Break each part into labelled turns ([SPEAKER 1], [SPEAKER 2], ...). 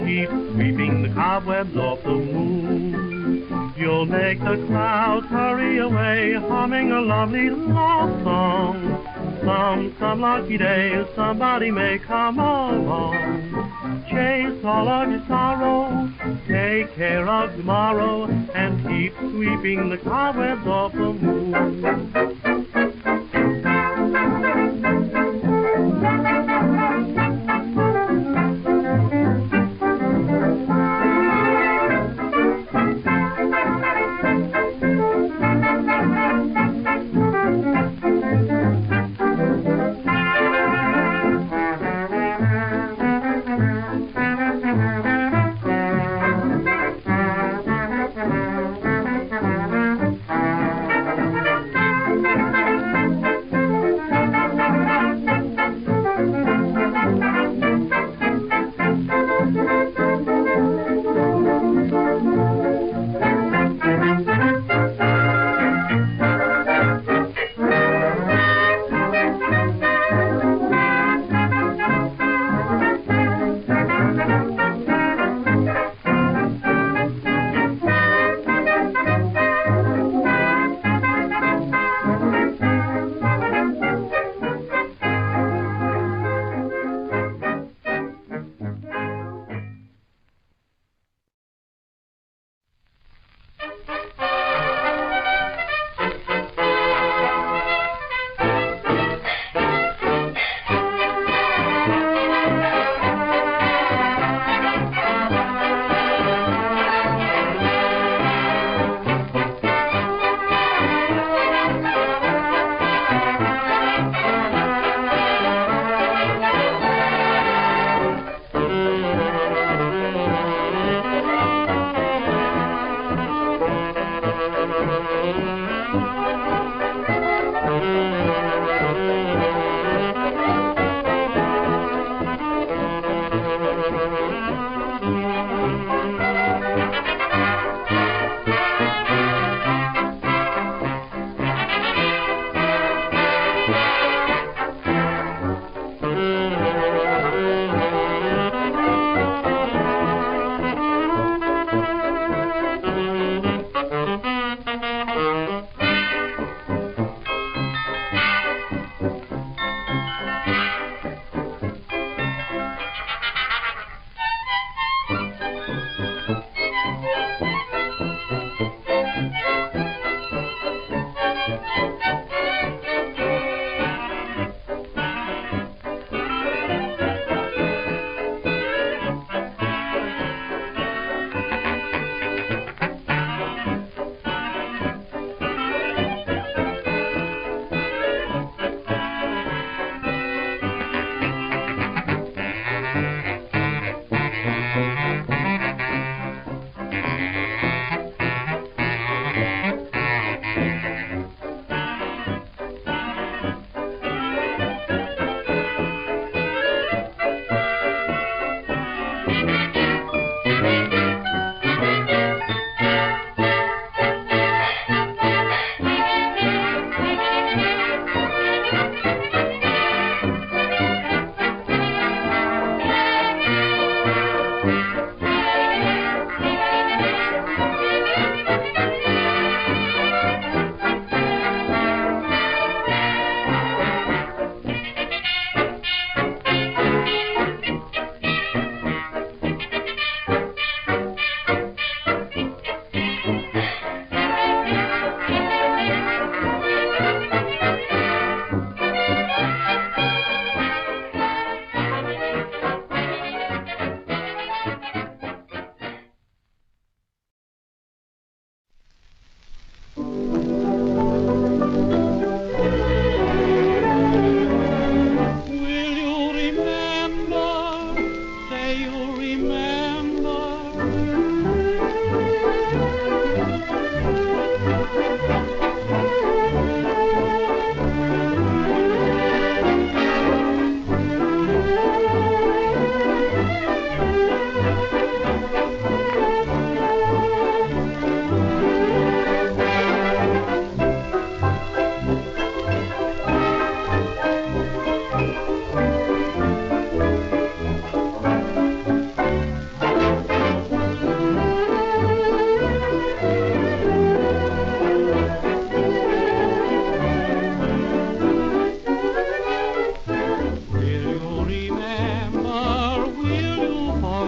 [SPEAKER 1] keep sweeping the cobwebs off the moon. You'll make the clouds hurry away, humming a lovely love song. Some lucky day, somebody may come along. Chase all of your sorrow, take care of tomorrow, and keep sweeping the cobwebs off the moon.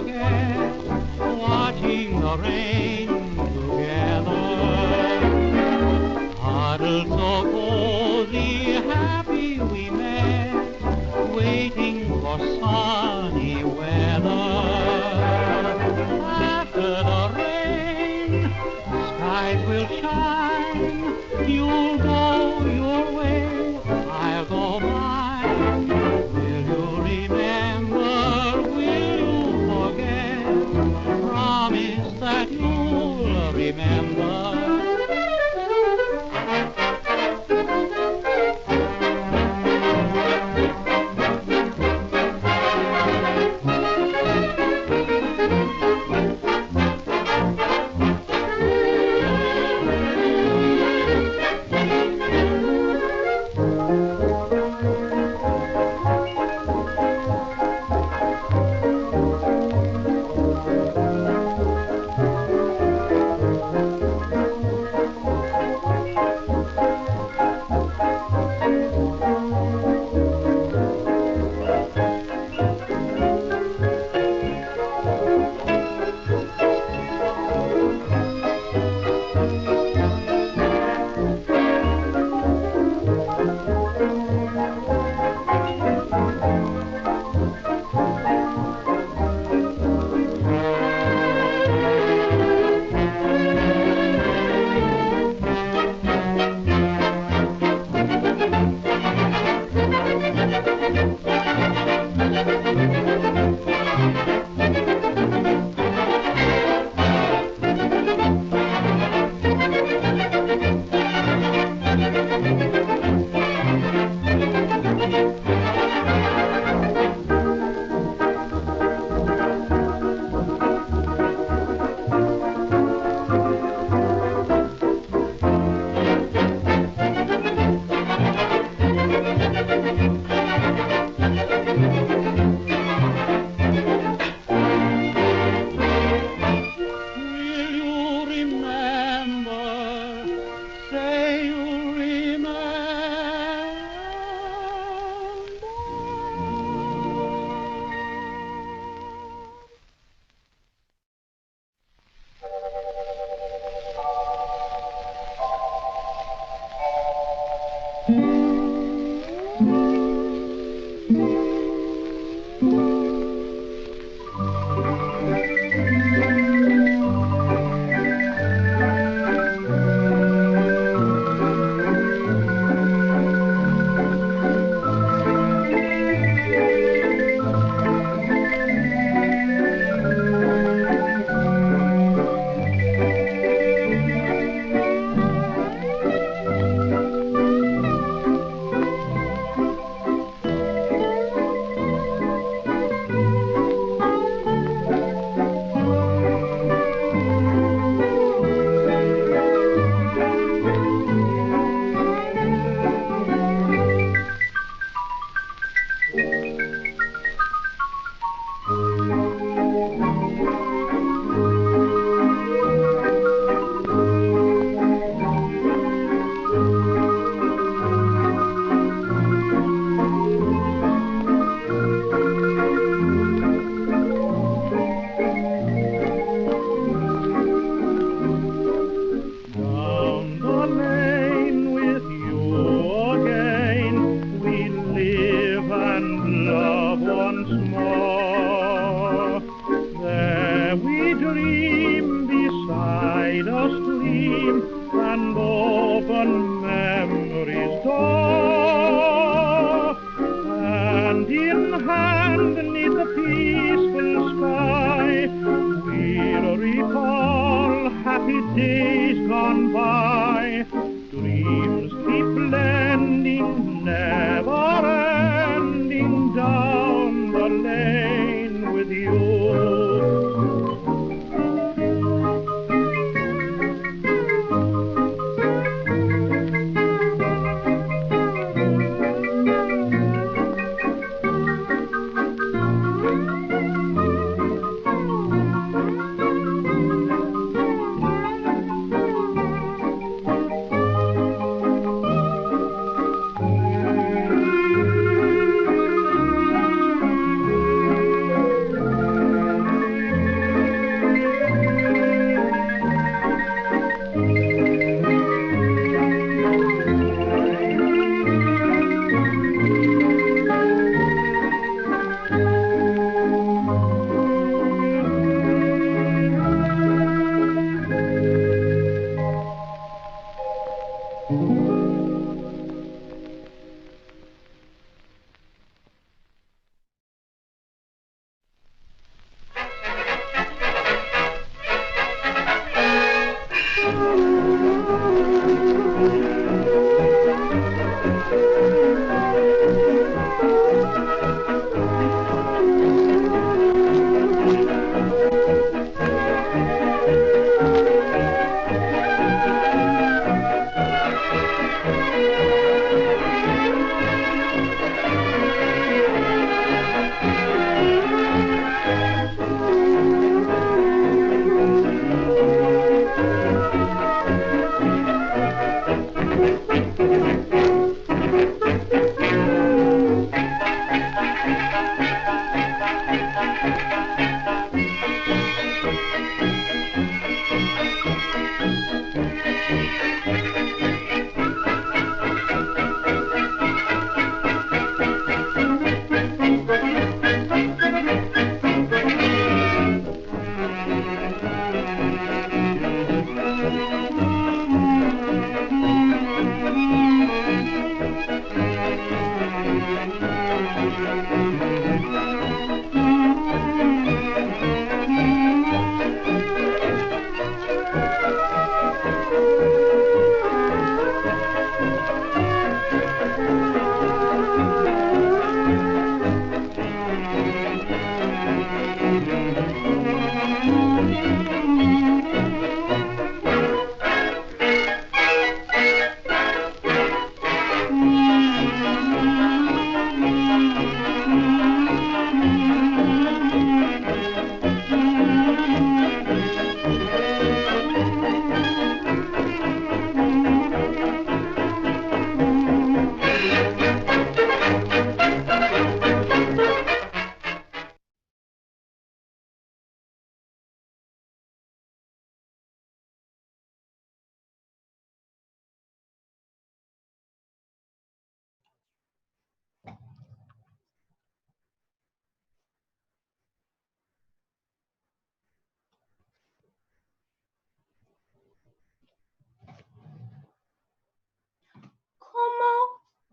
[SPEAKER 2] forget watching the rain together. Huddled so cozy, happy we met, waiting for sunny weather. After the rain, skies will shine. You'll go your way, I'll go mine. Will you remember? Will you forget? Promise that you'll remember.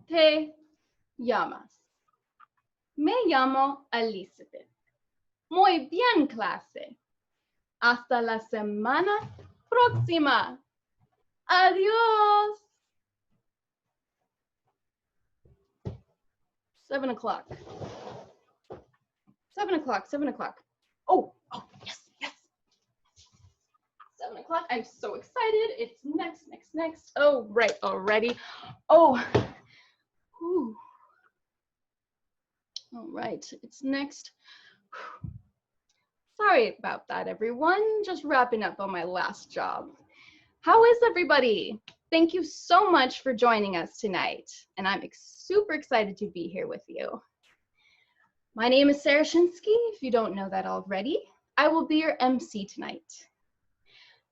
[SPEAKER 3] te llamas? Me llamo Elizabeth. Muy bien, clase. Hasta la semana próxima. Adiós. 7 o'clock. 7 o'clock, 7 o'clock. Oh, yes. 7 o'clock, I'm so excited. It's next. Oh, right, already. Oh, whew. All right, it's next. Sorry about that, everyone. Just wrapping up on my last job. How is everybody? Thank you so much for joining us tonight, and I'm super excited to be here with you. My name is Sarah Shinsky, if you don't know that already. I will be your MC tonight.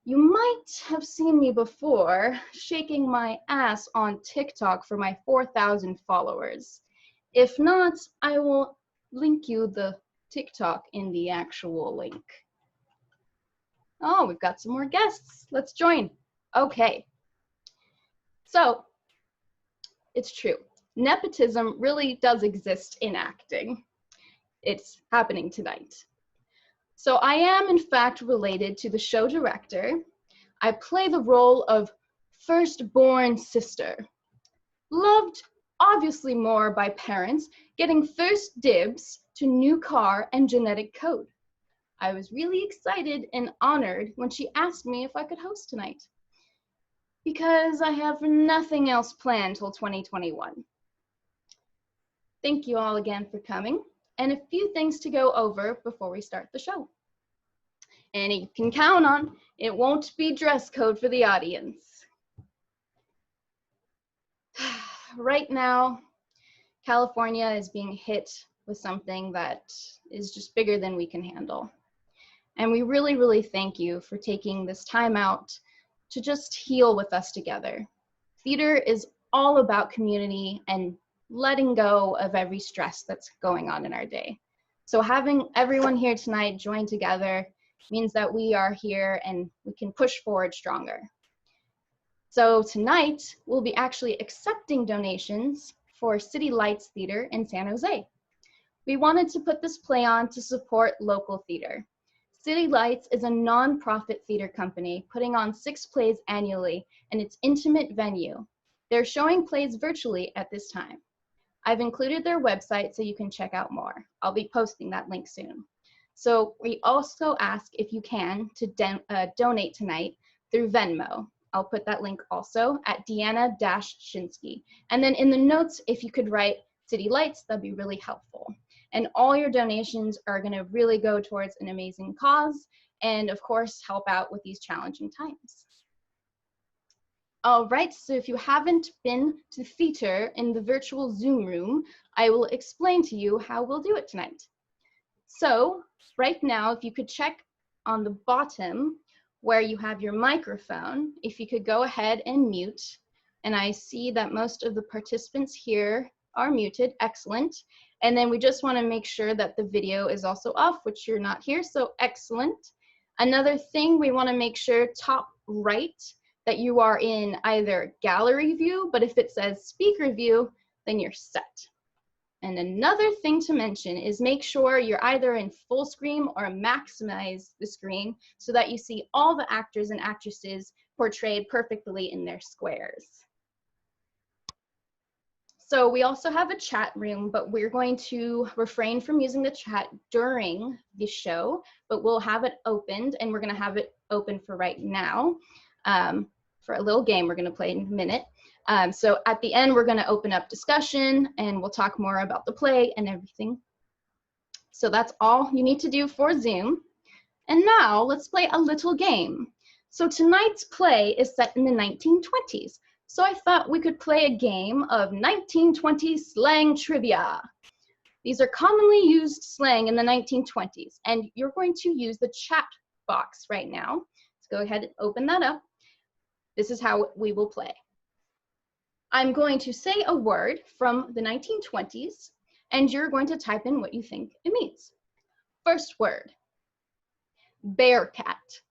[SPEAKER 3] You might have seen me before shaking my ass on TikTok for my 4,000 followers. If not, I will link you the TikTok in the actual link. Oh, we've got some more guests. Let's join. Okay. So, it's true. Nepotism really does exist in acting. It's happening tonight. So I am, in fact, related to the show director. I play the role of firstborn sister. Loved, obviously, more by parents, getting first dibs to new car and genetic code. I was really excited and honored when she asked me if I could host tonight, because I have nothing else planned till 2021. Thank you all again for coming, and a few things to go over before we start the show. And you can count on, it won't be dress code for the audience. Right now, California is being hit with something that is just bigger than we can handle. And we really, really thank you for taking this time out to just heal with us together. Theater is all about community and letting go of every stress that's going on in our day. So having everyone here tonight join together means that we are here and we can push forward stronger. So tonight, we'll be actually accepting donations for City Lights Theater in San Jose. We wanted to put this play on to support local theater. City Lights is a non-profit theater company putting on 6 plays annually, and it's intimate venue. They're showing plays virtually at this time. I've included their website so you can check out more. I'll be posting that link soon. So we also ask if you can to donate tonight through Venmo. I'll put that link also at Deanna-Shinsky. And then in the notes, if you could write City Lights, that'd be really helpful. And all your donations are gonna really go towards an amazing cause and of course, help out with these challenging times. All right, so if you haven't been to theater in the virtual Zoom room, I will explain to you how we'll do it tonight. So right now, if you could check on the bottom where you have your microphone, if you could go ahead and mute. And I see that most of the participants here are muted, excellent. And then we just wanna make sure that the video is also off, which you're not here, so excellent. Another thing, we wanna make sure top right that you are in either gallery view, but if it says speaker view, then you're set. And another thing to mention is make sure you're either in full screen or maximize the screen so that you see all the actors and actresses portrayed perfectly in their squares. So we also have a chat room, but we're going to refrain from using the chat during the show, but we'll have it opened, and we're gonna have it open for right now for a little game we're gonna play in a minute. So at the end, we're gonna open up discussion and we'll talk more about the play and everything. So that's all you need to do for Zoom. And now let's play a little game. So tonight's play is set in the 1920s. So I thought we could play a game of 1920s slang trivia. These are commonly used slang in the 1920s, and you're going to use the chat box right now. Let's go ahead and open that up. This is how we will play. I'm going to say a word from the 1920s, and you're going to type in what you think it means. First word, bearcat.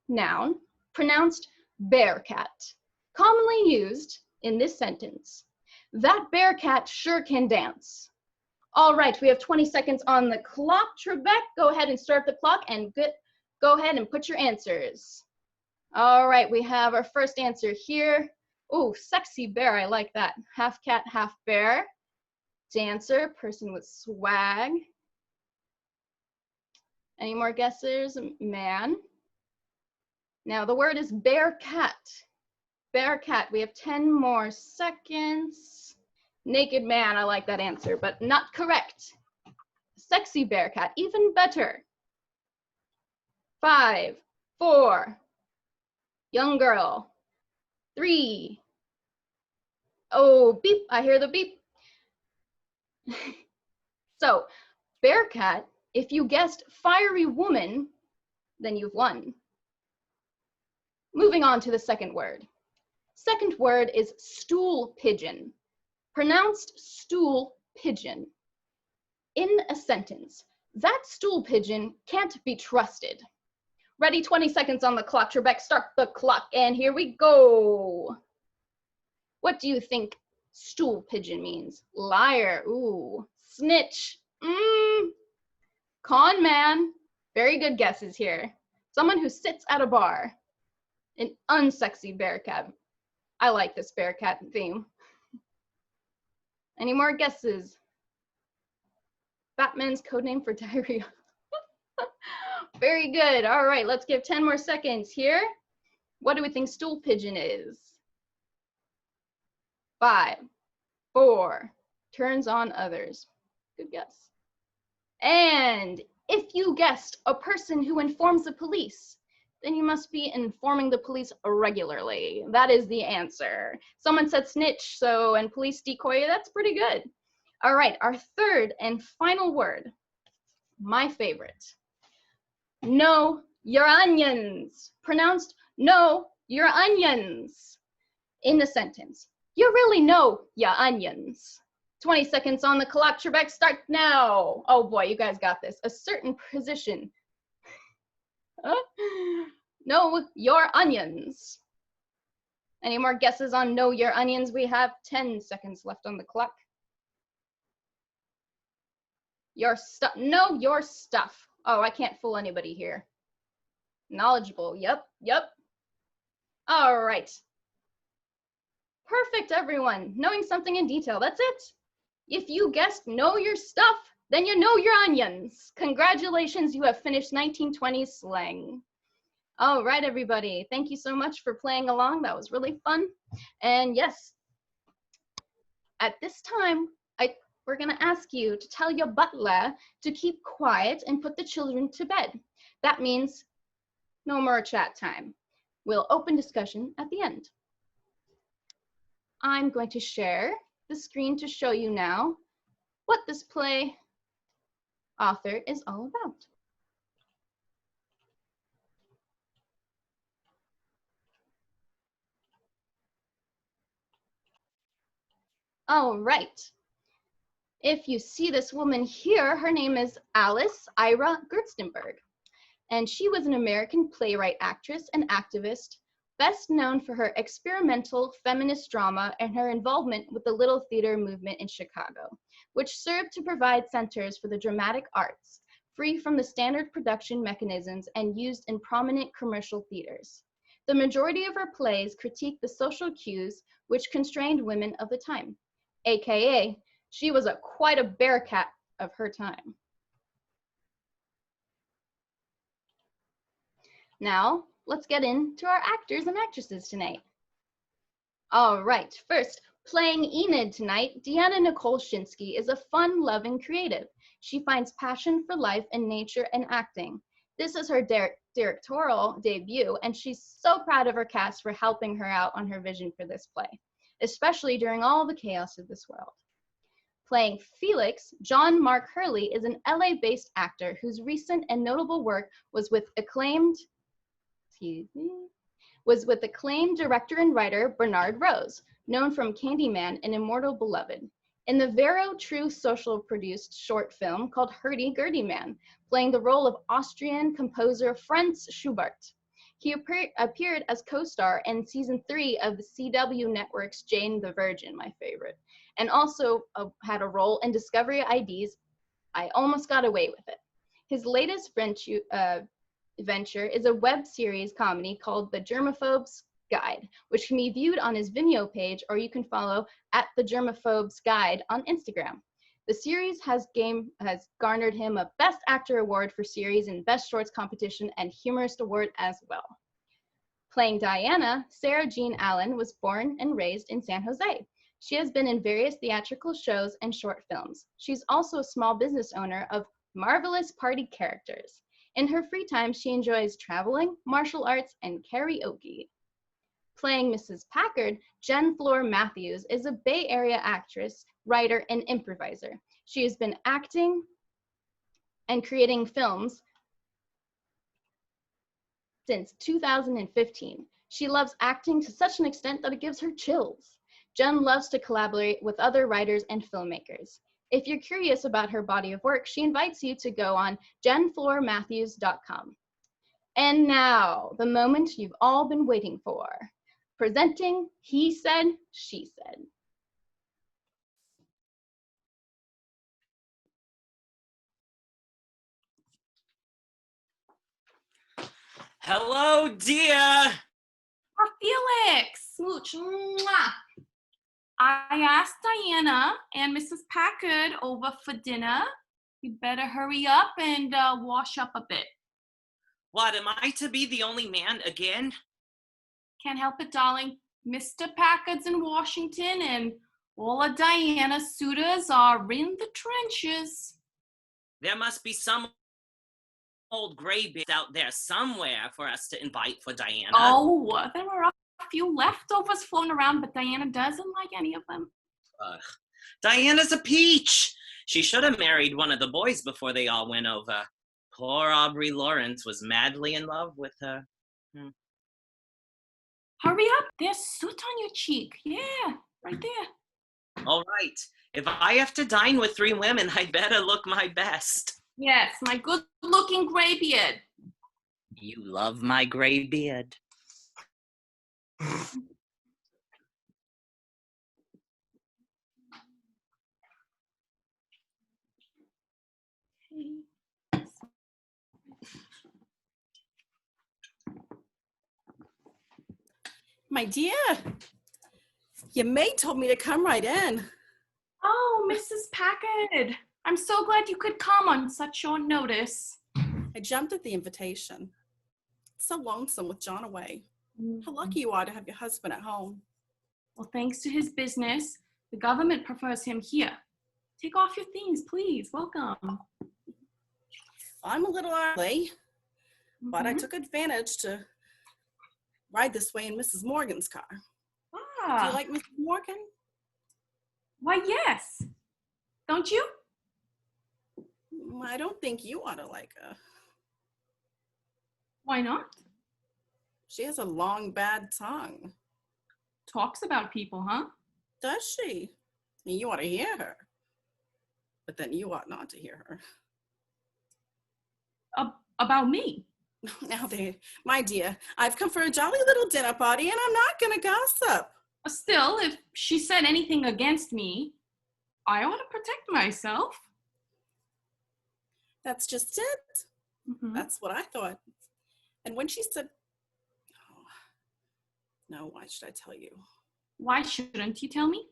[SPEAKER 3] Noun, pronounced bearcat. Commonly used in this sentence. That bear cat sure can dance. All right, we have 20 seconds on the clock. Trebek, go ahead and start the clock and go ahead and put your answers. All right, we have our first answer here. Oh, sexy bear, I like that. Half cat, half bear. Dancer, person with swag. Any more guesses? Man. Now the word is bear cat. Bear cat, we have 10 more seconds. Naked man, I like that answer, but not correct. Sexy bear cat, even better. 5, 4, young girl, 3. Oh, beep, I hear the beep. So, bear cat, if you guessed fiery woman, then you've won. Moving on to the second word. Second word is stool pigeon, pronounced stool pigeon. In a sentence, that stool pigeon can't be trusted. Ready, 20 seconds on the clock. Trebek, start the clock, and here we go. What do you think stool pigeon means? Liar, ooh. Snitch, Con man, very good guesses here. Someone who sits at a bar. An unsexy bear cat. I like this bear cat theme. Any more guesses? Batman's codename for diarrhea. Very good. All right, let's give 10 more seconds here. What do we think stool pigeon is? 5, 4, turns on others. Good guess. And if you guessed a person who informs the police, then you must be informing the police regularly. That is the answer. Someone said snitch, and police decoy, that's pretty good. All right, our third and final word, my favorite. Know your onions, pronounced know your onions. In the sentence, you really know your onions. 20 seconds on the clock. Trebek, start now. Oh boy, you guys got this. A certain position. Know your onions. Any more guesses on know your onions? We have 10 seconds left on the clock. Your stuff. Know your stuff. Oh, I can't fool anybody here. Knowledgeable. Yep. All right. Perfect, everyone. Knowing something in detail. That's it. If you guessed know your stuff, then you know your onions. Congratulations, you have finished 1920s slang. All right, everybody. Thank you so much for playing along. That was really fun. And yes, at this time, we're going to ask you to tell your butler to keep quiet and put the children to bed. That means no more chat time. We'll open discussion at the end. I'm going to share the screen to show you now what this play author is all about. All right. If you see this woman here, her name is Alice Ira Gerstenberg, and she was an American playwright, actress, and activist, best known for her experimental feminist drama and her involvement with the Little Theater movement in Chicago, which served to provide centers for the dramatic arts, free from the standard production mechanisms and used in prominent commercial theaters. The majority of her plays critique the social cues which constrained women of the time, aka she was quite a bear cat of her time. Now, let's get into our actors and actresses tonight. All right, first, playing Enid tonight, Deanna Nicole Shinsky is a fun-loving creative. She finds passion for life and nature and acting. This is her directorial debut, and she's so proud of her cast for helping her out on her vision for this play, especially during all the chaos of this world. Playing Felix, John Mark Hurley is an LA-based actor whose recent and notable work was with acclaimed director and writer Bernard Rose, known from Candyman and Immortal Beloved, in the Vero True Social produced short film called Hurdy-Gurdy Man, playing the role of Austrian composer Franz Schubert. He appeared as co-star in season 3 of the CW Network's Jane the Virgin, my favorite, and also had a role in Discovery ID's I Almost Got Away with It. His latest venture is a web series comedy called The Germaphobe's Guide, which can be viewed on his Vimeo page, or you can follow at The Germaphobe's Guide on Instagram. The series has garnered him a Best Actor award for series and Best Shorts competition and Humorist award as well. Playing Diana, Sarah Jean Allen was born and raised in San Jose. She has been in various theatrical shows and short films. She's also a small business owner of Marvelous Party Characters. In her free time, she enjoys traveling, martial arts, and karaoke. Playing Mrs. Packard, Jen Fleur Matthews is a Bay Area actress, writer, and improviser. She has been acting and creating films since 2015. She loves acting to such an extent that it gives her chills. Jen loves to collaborate with other writers and filmmakers. If you're curious about her body of work, she invites you to go on jenfloormatthews.com. And now, the moment you've all been waiting for. Presenting He Said, She Said.
[SPEAKER 4] Hello, dear.
[SPEAKER 5] Felix, smooch. Mwah. I asked Diana and Mrs. Packard over for dinner. You better hurry up and wash up a bit.
[SPEAKER 4] What, am I to be the only man again?
[SPEAKER 5] Can't help it, darling. Mr. Packard's in Washington and all of Diana's suitors are in the trenches.
[SPEAKER 4] There must be some old graybeard out there somewhere for us to invite for Diana.
[SPEAKER 5] Oh, there were a few leftovers floating around, but Diana doesn't like any of them.
[SPEAKER 4] Diana's a peach. She should have married one of the boys before they all went over. Poor Aubrey Lawrence was madly in love with her.
[SPEAKER 5] Hurry up. There's soot on your cheek. Yeah, right there.
[SPEAKER 4] All right. If I have to dine with 3 women, I'd better look my best.
[SPEAKER 5] Yes, my good-looking gray beard.
[SPEAKER 4] You love my gray beard.
[SPEAKER 6] My dear, your maid told me to come right in.
[SPEAKER 5] Oh, Mrs. Packard. I'm so glad you could come on such short notice.
[SPEAKER 6] I jumped at the invitation. It's so lonesome with John away. How lucky you are to have your husband at home.
[SPEAKER 5] Well, thanks to his business, the government prefers him here. Take off your things, please. Welcome.
[SPEAKER 6] I'm a little early, but I took advantage to ride this way in Mrs. Morgan's car.
[SPEAKER 5] Ah.
[SPEAKER 6] Do you like Mrs. Morgan?
[SPEAKER 5] Why, yes. Don't you?
[SPEAKER 6] I don't think you ought to like her.
[SPEAKER 5] Why not?
[SPEAKER 6] She has a long, bad tongue.
[SPEAKER 5] Talks about people, huh?
[SPEAKER 6] Does she? You ought to hear her. But then you ought not to hear her.
[SPEAKER 5] About me?
[SPEAKER 6] Now there, my dear, I've come for a jolly little dinner party and I'm not gonna gossip.
[SPEAKER 5] Still, if she said anything against me, I ought to protect myself.
[SPEAKER 6] That's just it. That's what I thought. And when she said, oh, no, why should I tell you?
[SPEAKER 5] Why shouldn't you tell me?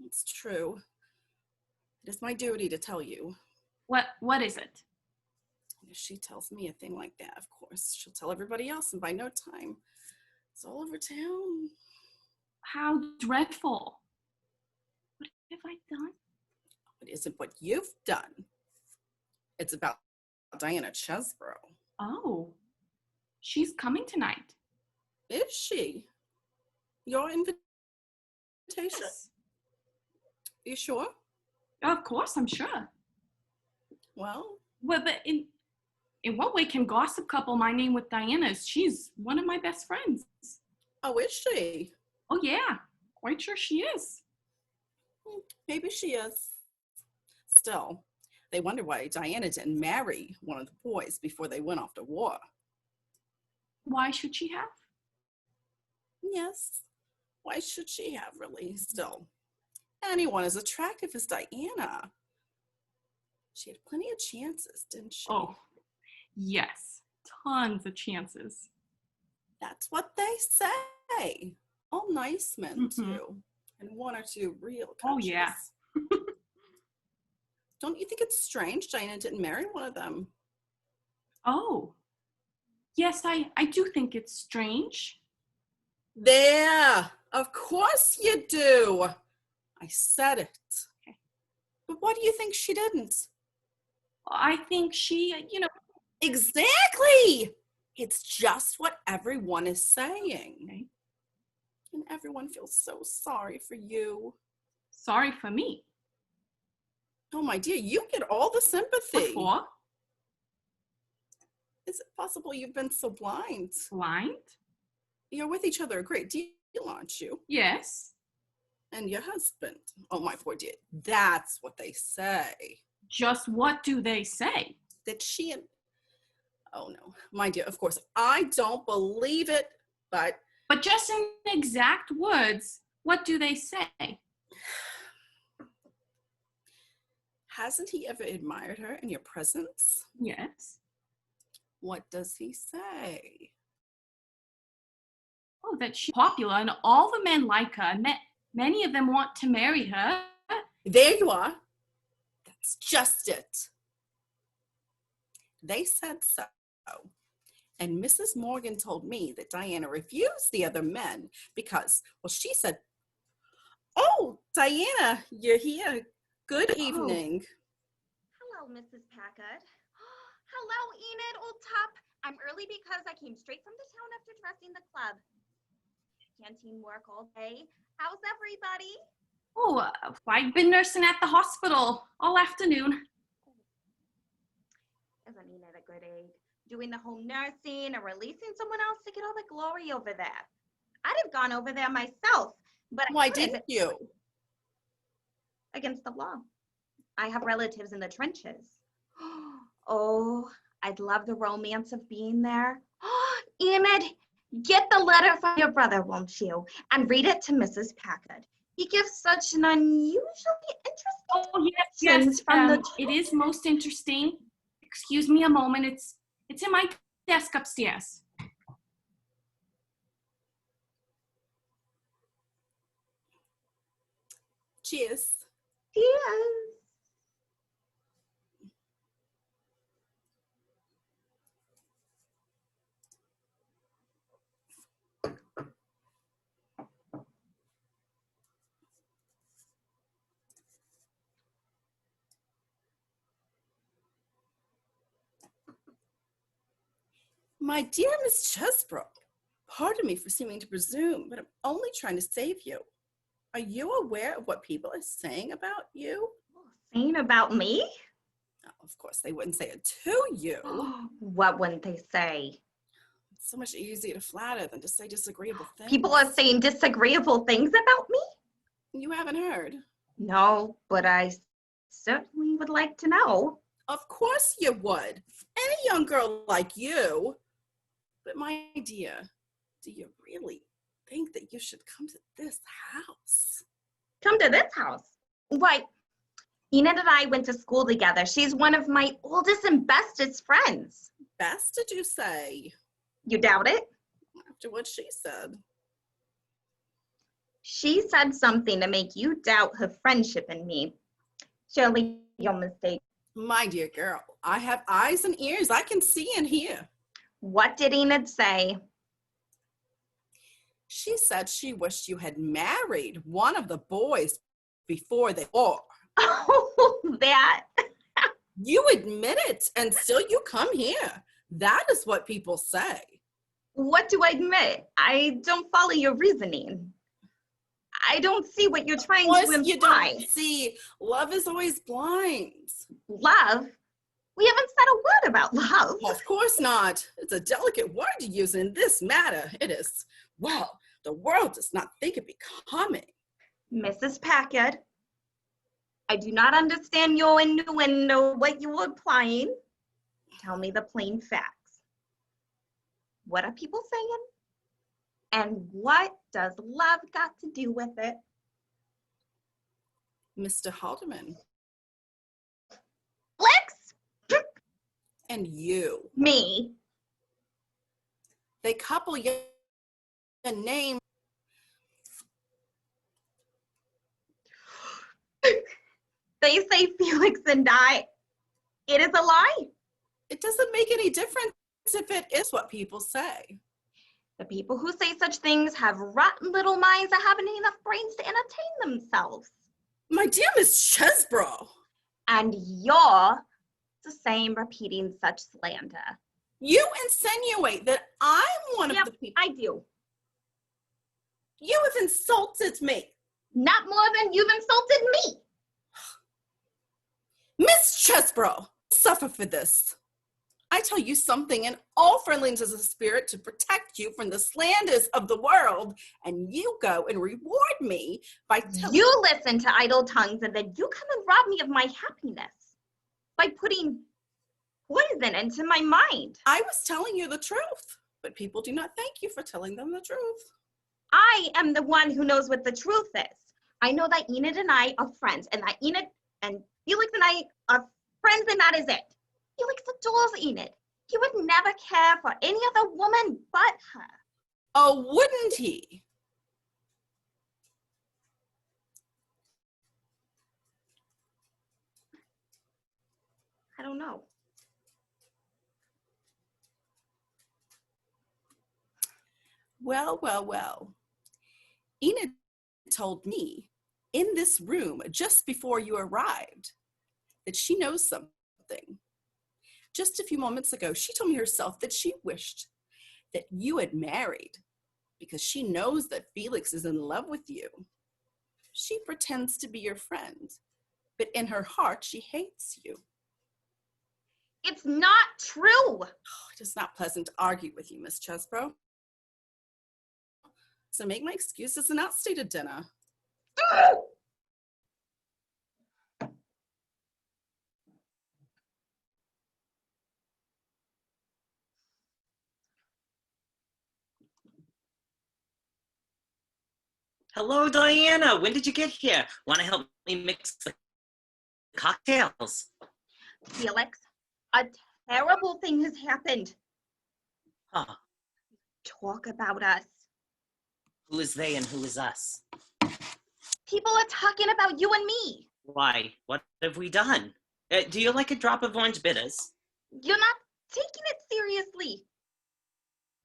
[SPEAKER 6] It's true. It is my duty to tell you.
[SPEAKER 5] What is it?
[SPEAKER 6] And if she tells me a thing like that, of course, she'll tell everybody else, and by no time, it's all over town.
[SPEAKER 5] How dreadful. What have I done?
[SPEAKER 6] It isn't what you've done. It's about Diana Chesbrough.
[SPEAKER 5] Oh, she's coming tonight.
[SPEAKER 6] Is she? Your invitation?
[SPEAKER 5] Yes.
[SPEAKER 6] You sure?
[SPEAKER 5] Of course, I'm sure.
[SPEAKER 6] Well,
[SPEAKER 5] but in what way can gossip couple my name with Diana's? She's one of my best friends.
[SPEAKER 6] Oh, is she?
[SPEAKER 5] Oh, yeah. Quite sure she is.
[SPEAKER 6] Maybe she is. Still, they wonder why Diana didn't marry one of the boys before they went off to war.
[SPEAKER 5] Why should she have?
[SPEAKER 6] Yes. Why should she have, really? Still, anyone as attractive as Diana. She had plenty of chances, didn't she?
[SPEAKER 5] Oh, yes, tons of chances.
[SPEAKER 6] That's what they say. All nice men, too. And one or two real coaches.
[SPEAKER 5] Oh, yeah.
[SPEAKER 6] Don't you think it's strange Diana didn't marry one of them?
[SPEAKER 5] Oh, yes, I do think it's strange.
[SPEAKER 6] There! Of course you do! I said it.
[SPEAKER 5] Okay.
[SPEAKER 6] But what do you think she didn't?
[SPEAKER 5] I think she,
[SPEAKER 6] Exactly! It's just what everyone is saying.
[SPEAKER 5] Okay.
[SPEAKER 6] And everyone feels so sorry for you.
[SPEAKER 5] Sorry for me.
[SPEAKER 6] Oh, my dear, you get all the sympathy.
[SPEAKER 5] Before?
[SPEAKER 6] Is it possible you've been so blind?
[SPEAKER 5] Blind?
[SPEAKER 6] You're with each other a great deal, aren't you?
[SPEAKER 5] Yes.
[SPEAKER 6] And your husband. Oh, my poor dear. That's what they say.
[SPEAKER 5] Just what do they say?
[SPEAKER 6] That she and... Oh, no. My dear, of course, I don't believe it, but...
[SPEAKER 5] But just in exact words, what do they say?
[SPEAKER 6] Hasn't he ever admired her in your presence?
[SPEAKER 5] Yes.
[SPEAKER 6] What does he say?
[SPEAKER 5] Oh, that she's popular and all the men like her. Many of them want to marry her.
[SPEAKER 6] There you are. That's just it. They said so. And Mrs. Morgan told me that Diana refused the other men because, well, she said, "Oh, Diana, you're here. Good evening."
[SPEAKER 7] Hello, Mrs. Packard. Hello, Enid, old top. I'm early because I came straight from the town after dressing the club. Canteen work all day. How's everybody?
[SPEAKER 5] Oh, I've been nursing at the hospital all afternoon.
[SPEAKER 7] Isn't Enid a good aide? Doing the home nursing and releasing someone else to get all the glory over there. I'd have gone over there myself, but
[SPEAKER 6] Why
[SPEAKER 7] I couldn't.
[SPEAKER 6] didn't you?
[SPEAKER 7] Against the law. I have relatives in the trenches. Oh, I'd love the romance of being there. Enid, get the letter from your brother, won't you? And read it to Mrs. Packard. He gives such an unusually interesting
[SPEAKER 5] Oh, yes,
[SPEAKER 7] descriptions from the
[SPEAKER 5] it is most interesting. Excuse me a moment. It's in my desk upstairs.
[SPEAKER 6] Cheers.
[SPEAKER 7] Cheers.
[SPEAKER 6] My dear Miss Chesbrook, pardon me for seeming to presume, but I'm only trying to save you. Are you aware of what people are saying about you?
[SPEAKER 7] Saying about me?
[SPEAKER 6] Oh, of course, they wouldn't say it to you.
[SPEAKER 7] What wouldn't they say?
[SPEAKER 6] It's so much easier to flatter than to say disagreeable things.
[SPEAKER 7] People are saying disagreeable things about me?
[SPEAKER 6] You haven't heard.
[SPEAKER 7] No, but I certainly would like to know.
[SPEAKER 6] Of course you would. Any young girl like you. But my dear, do you really think that you should come to this house?
[SPEAKER 7] Come to this house? Why, Enid and I went to school together. She's one of my oldest and bestest friends.
[SPEAKER 6] Best, did you say?
[SPEAKER 7] You doubt it?
[SPEAKER 6] After what she said.
[SPEAKER 7] She said something to make you doubt her friendship in me. Surely you're mistaken.
[SPEAKER 6] My dear girl, I have eyes and ears. I can see and hear.
[SPEAKER 7] What did Enid say?
[SPEAKER 6] She said she wished you had married one of the boys before they war.
[SPEAKER 7] Oh, that.
[SPEAKER 6] You admit it, and still you come here. That is what people say.
[SPEAKER 7] What do I admit? I don't follow your reasoning. I don't see what you're trying to imply.
[SPEAKER 6] You don't see. Love is always blind.
[SPEAKER 7] Love? We haven't said a word about love.
[SPEAKER 6] Well, of course not. It's a delicate word to use in this matter. It is. Well, the world does not think it becoming.
[SPEAKER 7] Mrs. Packard, I do not understand your innuendo, what you are implying. Tell me the plain facts. What are people saying? And what does love got to do with it?
[SPEAKER 6] Mr. Haldeman,
[SPEAKER 7] Felix?
[SPEAKER 6] and you.
[SPEAKER 7] Me.
[SPEAKER 6] They couple your name.
[SPEAKER 7] They say Felix and I. It is a lie.
[SPEAKER 6] It doesn't make any difference if it is what people say.
[SPEAKER 7] The people who say such things have rotten little minds that haven't enough brains to entertain themselves.
[SPEAKER 6] My dear Miss Chesbrough.
[SPEAKER 7] And you're the same repeating such slander.
[SPEAKER 6] You insinuate that I'm one
[SPEAKER 7] Yep,
[SPEAKER 6] of the people.
[SPEAKER 7] I do.
[SPEAKER 6] You have insulted me.
[SPEAKER 7] Not more than you've insulted me.
[SPEAKER 6] Miss Chesbrough, suffer for this. I tell you something in all friendliness of spirit to protect you from the slanders of the world, and you go and reward me by telling
[SPEAKER 7] You listen to idle tongues and then you come and rob me of my happiness by putting poison into my mind.
[SPEAKER 6] I was telling you the truth, but people do not thank you for telling them the truth.
[SPEAKER 7] I am the one who knows what the truth is. I know that Enid and I are friends, and that Enid and Felix and I are friends, and that is it. Felix adores Enid. He would never care for any other woman but her.
[SPEAKER 6] Oh, wouldn't he?
[SPEAKER 7] I don't know.
[SPEAKER 6] Well, well, well. Enid told me in this room just before you arrived that she knows something. Just a few moments ago, she told me herself that she wished that you had married because she knows that Felix is in love with you. She pretends to be your friend, but in her heart, she hates you.
[SPEAKER 7] It's not true.
[SPEAKER 6] It is not pleasant to argue with you, Miss Chesbrough. So make my excuses and not stay to dinner.
[SPEAKER 4] Hello, Diana. When did you get here? Want to help me mix the cocktails?
[SPEAKER 7] Felix, a terrible thing has happened.
[SPEAKER 4] Huh.
[SPEAKER 7] Talk about us.
[SPEAKER 4] Who is they and who is us?
[SPEAKER 7] People are talking about you and me.
[SPEAKER 4] Why? What have we done? Do you like a drop of orange bitters?
[SPEAKER 7] You're not taking it seriously.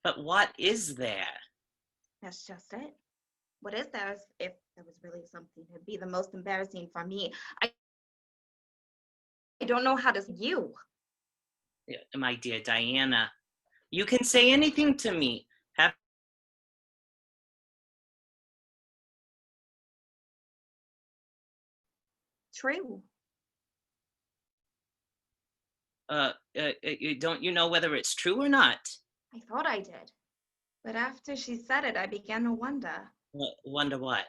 [SPEAKER 4] But what is there?
[SPEAKER 7] That's just it. What is there? If there was really something, it'd be the most embarrassing for me. I don't know how to say you.
[SPEAKER 4] Yeah, my dear Diana, you can say anything to me.
[SPEAKER 7] True.
[SPEAKER 4] Don't you know whether it's true or not?
[SPEAKER 7] I thought I did. But after she said it, I began to wonder.
[SPEAKER 4] Wonder what?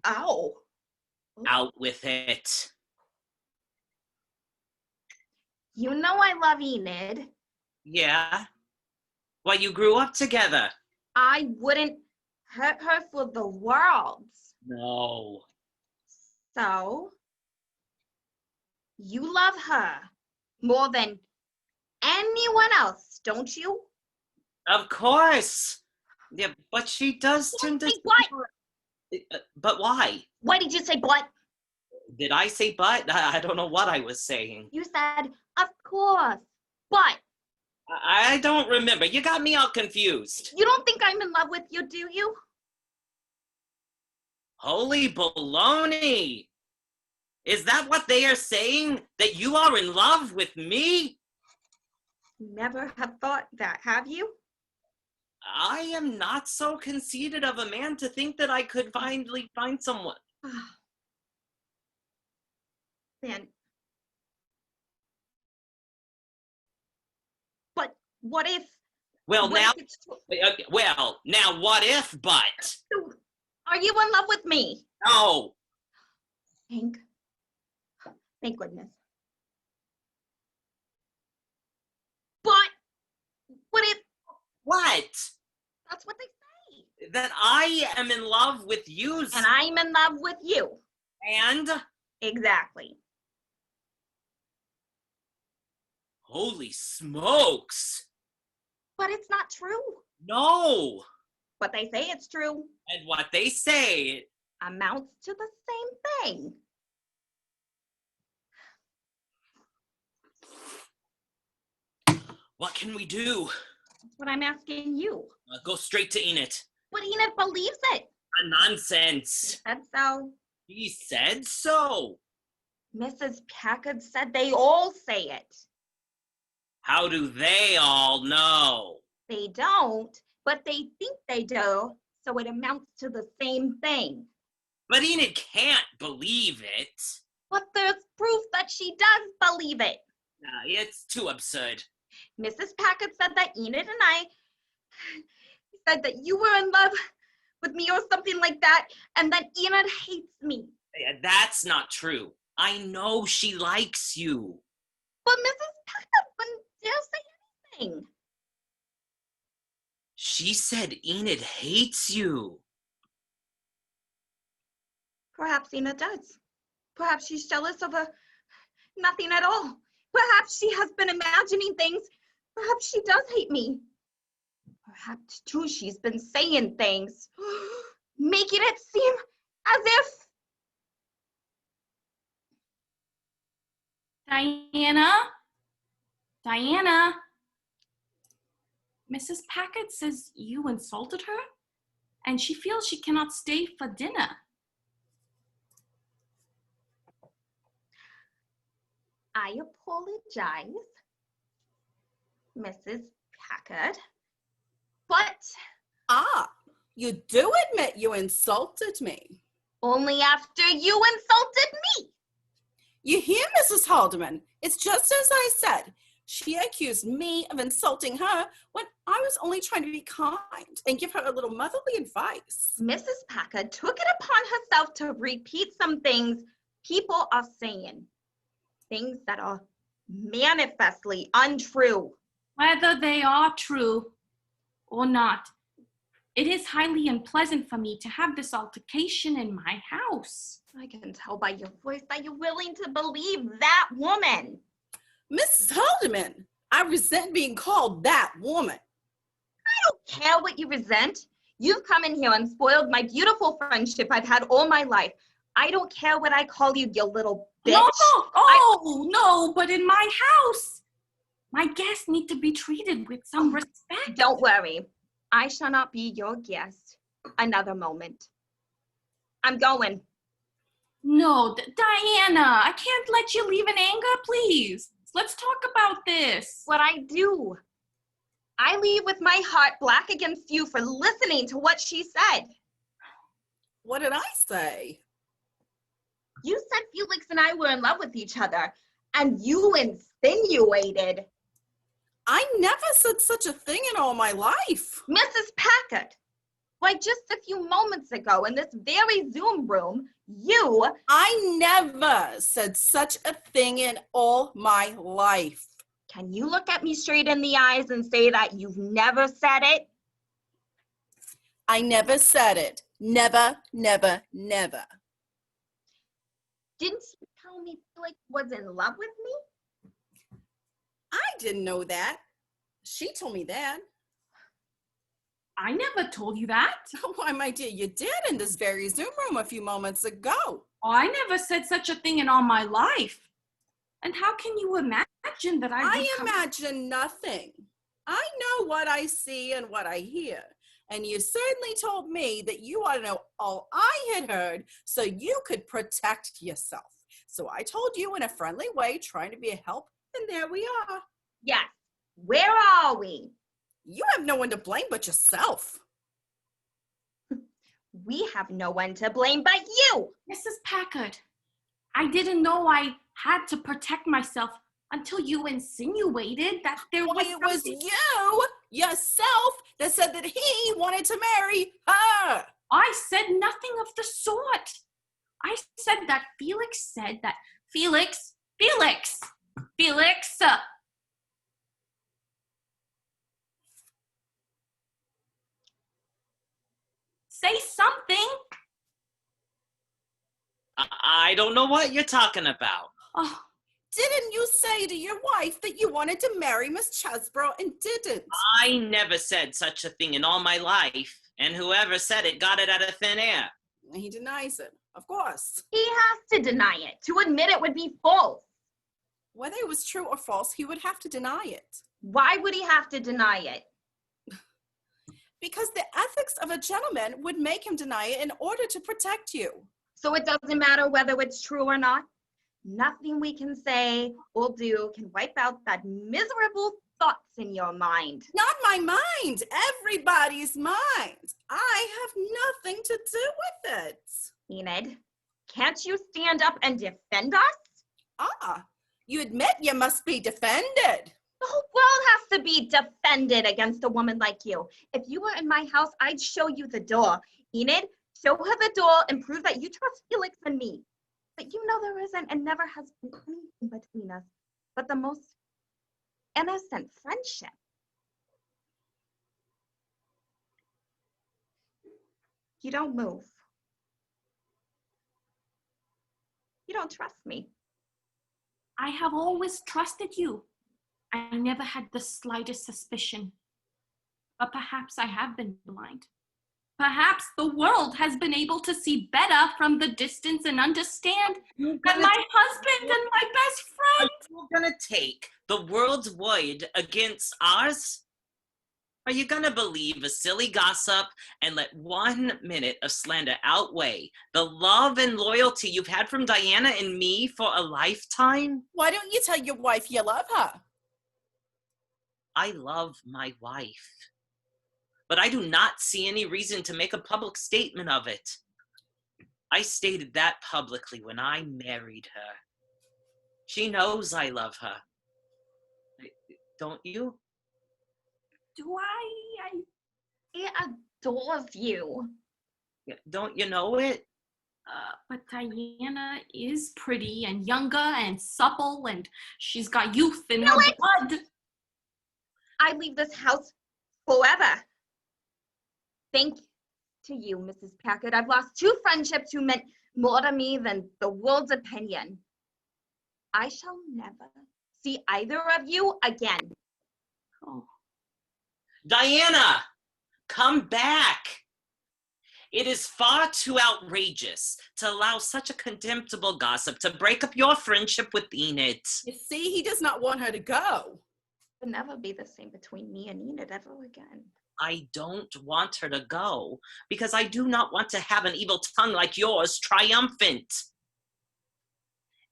[SPEAKER 7] Ow.
[SPEAKER 4] Out with it.
[SPEAKER 7] You know I love Enid.
[SPEAKER 4] Yeah? Well, you grew up together.
[SPEAKER 7] I wouldn't hurt her for the world.
[SPEAKER 4] No.
[SPEAKER 7] So, you love her more than anyone else, don't you?
[SPEAKER 4] Of course. Yeah, but she does tend to...
[SPEAKER 7] What?
[SPEAKER 4] But why?
[SPEAKER 7] Why did you say but?
[SPEAKER 4] Did I say but? I don't know what I was saying.
[SPEAKER 7] You said, of course, but.
[SPEAKER 4] I don't remember. You got me all confused.
[SPEAKER 7] You don't think I'm in love with you, do you?
[SPEAKER 4] Holy baloney! Is that what they are saying? That you are in love with me?
[SPEAKER 7] Never have thought that, have you?
[SPEAKER 4] I am not so conceited of a man to think that I could finally find someone.
[SPEAKER 7] Then. But what if?
[SPEAKER 4] Well,
[SPEAKER 7] what
[SPEAKER 4] now,
[SPEAKER 7] if it's true?
[SPEAKER 4] now what if, but?
[SPEAKER 7] Are you in love with me?
[SPEAKER 4] No.
[SPEAKER 7] Thank goodness. But what if?
[SPEAKER 4] What?
[SPEAKER 7] That's what they say.
[SPEAKER 4] That I am in love with you.
[SPEAKER 7] And I'm in love with you.
[SPEAKER 4] And?
[SPEAKER 7] Exactly.
[SPEAKER 4] Holy smokes!
[SPEAKER 7] But it's not true.
[SPEAKER 4] No!
[SPEAKER 7] But they say it's true.
[SPEAKER 4] And what they say,
[SPEAKER 7] Amounts to the same thing.
[SPEAKER 4] what can we do?
[SPEAKER 7] That's what I'm asking you.
[SPEAKER 4] Go straight to Enid.
[SPEAKER 7] But Enid believes it.
[SPEAKER 4] Nonsense.
[SPEAKER 7] Said so.
[SPEAKER 4] He said so.
[SPEAKER 7] Mrs. Packard said they all say it.
[SPEAKER 4] How do they all know?
[SPEAKER 7] They don't, but they think they do, so it amounts to the same thing.
[SPEAKER 4] But Enid can't believe it.
[SPEAKER 7] But there's proof that she does believe it.
[SPEAKER 4] It's too absurd.
[SPEAKER 7] Mrs. Packard said that Enid and I said that you were in love with me or something like that, and that Enid hates me.
[SPEAKER 4] That's not true. I know she likes you.
[SPEAKER 7] But Mrs. Packard wouldn't dare say anything.
[SPEAKER 4] She said Enid hates you.
[SPEAKER 7] Perhaps Enid does. Perhaps she's jealous of nothing at all. Perhaps she has been imagining things. Perhaps she does hate me. Perhaps, too, she's been saying things, making it seem as if...
[SPEAKER 5] Diana? Mrs. Packard says you insulted her, and she feels she cannot stay for dinner.
[SPEAKER 7] I apologize, Mrs. Packard, but
[SPEAKER 6] You do admit you insulted me.
[SPEAKER 7] only after you insulted me.
[SPEAKER 6] You hear, Mrs. Haldeman? It's just as I said. She accused me of insulting her when I was only trying to be kind and give her a little motherly advice.
[SPEAKER 7] Mrs. Packard took it upon herself to repeat some things people are saying. Things that are manifestly untrue.
[SPEAKER 5] Whether they are true or not, it is highly unpleasant for me to have this altercation in my house.
[SPEAKER 7] I can tell by your voice that you're willing to believe that woman.
[SPEAKER 6] Mrs. Haldeman, I resent being called that woman.
[SPEAKER 7] I don't care what you resent. You've come in here and spoiled my beautiful friendship I've had all my life. I don't care what I call you, you little bitch.
[SPEAKER 5] No, but in my house, my guests need to be treated with some respect.
[SPEAKER 7] Don't worry. I shall not be your guest another moment. I'm going.
[SPEAKER 5] No, Diana, I can't let you leave in anger, please. Let's talk about this.
[SPEAKER 7] What I do. I leave with my heart black against you for listening to what she said.
[SPEAKER 6] What did I say?
[SPEAKER 7] You said Felix and I were in love with each other, and you insinuated.
[SPEAKER 6] I never said such a thing in all my life.
[SPEAKER 7] Mrs. Packard, why just a few moments ago in this very Zoom room,
[SPEAKER 6] I never said such a thing in all my life.
[SPEAKER 7] Can you look at me straight in the eyes and say that you've never said it?
[SPEAKER 6] I never said it. Never, never, never.
[SPEAKER 7] Didn't you tell me Felix was in love with me?
[SPEAKER 6] I didn't know that. She told me that.
[SPEAKER 5] I never told you that.
[SPEAKER 6] Why, my dear, you did in this very Zoom room a few moments ago.
[SPEAKER 5] I never said such a thing in all my life. And how can you imagine that
[SPEAKER 6] I imagine nothing. I know what I see and what I hear. And you certainly told me that you ought to know all I had heard so you could protect yourself. So I told you in a friendly way, trying to be a help, and there we are.
[SPEAKER 7] Yes. Where are we?
[SPEAKER 6] You have no one to blame but yourself.
[SPEAKER 7] We have no one to blame but you.
[SPEAKER 5] Mrs. Packard, I didn't know I had to protect myself until you insinuated that there was
[SPEAKER 6] It was you, yourself, that said that he wanted to marry her.
[SPEAKER 5] I said nothing of the sort. I said that Felix said that Felix. Say something.
[SPEAKER 4] I I don't know what you're talking about.
[SPEAKER 5] Oh,
[SPEAKER 6] Didn't you say to your wife that you wanted to marry Miss Chesborough and didn't?
[SPEAKER 4] I never said such a thing in all my life, and whoever said it got it out of thin air.
[SPEAKER 6] He denies it, of course.
[SPEAKER 7] He has to deny it. To admit it would be false.
[SPEAKER 6] Whether it was true or false, he would have to deny it.
[SPEAKER 7] Why would he have to deny it?
[SPEAKER 6] Because the ethics of a gentleman would make him deny it in order to protect you.
[SPEAKER 7] So it doesn't matter whether it's true or not? Nothing we can say or do can wipe out that miserable thoughts in your mind.
[SPEAKER 6] Not my mind, everybody's mind. I have nothing to do with it.
[SPEAKER 7] Enid, can't you stand up and defend us?
[SPEAKER 6] Ah, you admit you must be defended.
[SPEAKER 7] The whole world has to be defended against a woman like you. If you were in my house, I'd show you the door. Enid, show her the door and prove that you trust Felix and me. But you know there isn't and never has been anything between us but the most innocent friendship. You don't move. You don't trust me.
[SPEAKER 5] I have always trusted you. I never had the slightest suspicion. But perhaps I have been blind. Perhaps the world has been able to see better from the distance and understand that my husband and my best friend.
[SPEAKER 4] Are you gonna take the world's word against ours? Are you gonna believe a silly gossip and let 1 minute of slander outweigh the love and loyalty you've had from Diana and me for a lifetime?
[SPEAKER 6] Why don't you tell your wife you love her?
[SPEAKER 4] I love my wife, but I do not see any reason to make a public statement of it. I stated that publicly when I married her. She knows I love her. Don't you?
[SPEAKER 5] Do I?
[SPEAKER 7] He adores you.
[SPEAKER 4] Don't you know it?
[SPEAKER 5] But Diana is pretty and younger and supple, and she's got youth in her blood.
[SPEAKER 7] I leave this house forever. Thank to you, Mrs. Packard. I've lost 2 friendships who meant more to me than the world's opinion. I shall never see either of you again.
[SPEAKER 5] Oh.
[SPEAKER 4] Diana, come back. It is far too outrageous to allow such a contemptible gossip to break up your friendship with Enid.
[SPEAKER 6] You see, he does not want her to go.
[SPEAKER 7] It will never be the same between me and Enid ever again.
[SPEAKER 4] I don't want her to go because I do not want to have an evil tongue like yours triumphant.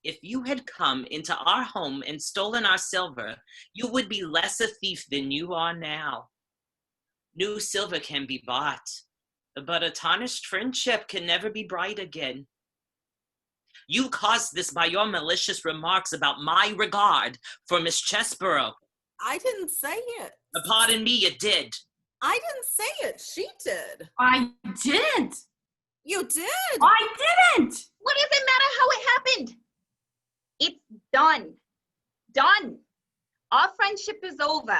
[SPEAKER 4] If you had come into our home and stolen our silver, you would be less a thief than you are now. New silver can be bought, but a tarnished friendship can never be bright again. You caused this by your malicious remarks about my regard for Miss Chesborough.
[SPEAKER 6] I didn't say it.
[SPEAKER 4] Pardon me, you did.
[SPEAKER 6] I didn't say it. She did.
[SPEAKER 5] I didn't.
[SPEAKER 6] You did.
[SPEAKER 5] I didn't.
[SPEAKER 7] What does it matter how it happened? It's done. Done. Our friendship is over.